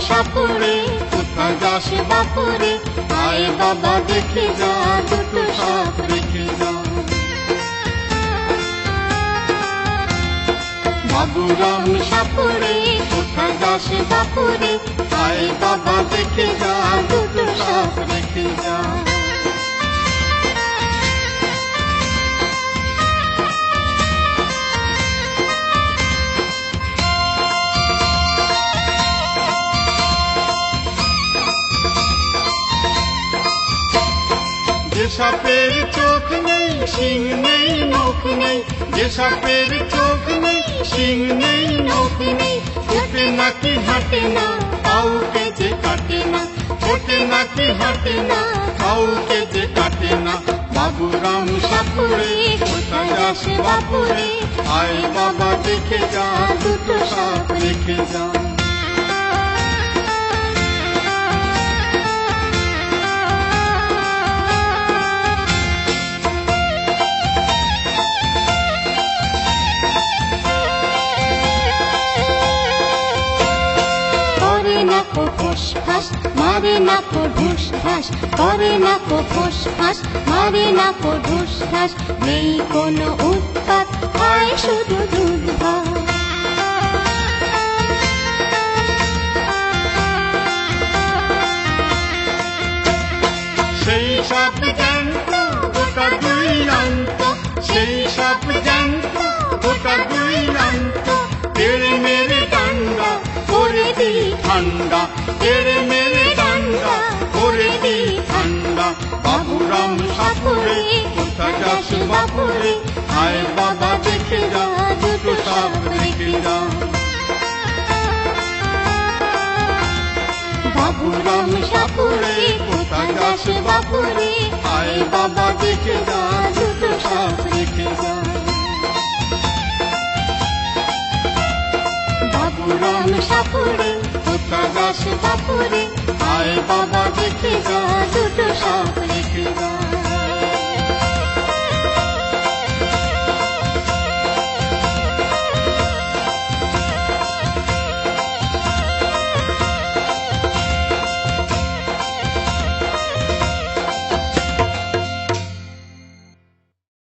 সাপুরে কোথায় যাস বাপুরে, আয় বাবা দেখে যা দুটো সাপ রেখে যা। বাবুরাম সাপুরে কোথায় যাস বাপুরে, আয় বাবা দেখে যা দুটো সাপ রেখে যা। যে সাপের চোখ নেই শিং নেই নখ নেই, যে সাপের চোখ নেই শিং নেই নখ নেই, ছোটে নাকি হাঁটে না কাউকে যে কাটে না, ছোটে নাকি হাঁটে না কাউকে যে কাটে না। বাবুরাম সাপুরে কোথায় যাস বাপুরে, আয় বাবা দেখে যা দুটো সাপ রেখে যা। মারে না কো ঢুস ঢাস, করে না কো ফোস ফাঁস, মারে না কো ঢুস ঢাস, নেই কোনো উৎপাত হয় শুধু দুধ ভাত। সেই সাপ জ্যান্ত গোটা দুই অন্ত, সেই সাপ জ্যান্ত গোটা দুই অন্ত, তেড়ে মেরে ডান্ডা করে দিই ঠান্ডা, তেড়ে মেরে ডান্ডা করে দিই ঠান্ডা। বাবুরাম সাপুরে কোথায় যাস বাপুরে, আয় বাবা দেখে যা দুটো সাপ রেখে যা। বাবুরাম সাপুরে কোথায় যাস বাপুরে, আয় বাবা দেখে যা দুটো সাপ রেখে যা। বাবুরাম সাপুরে কোথায় যাস বাপুরে, আয় বাবা দেখে যা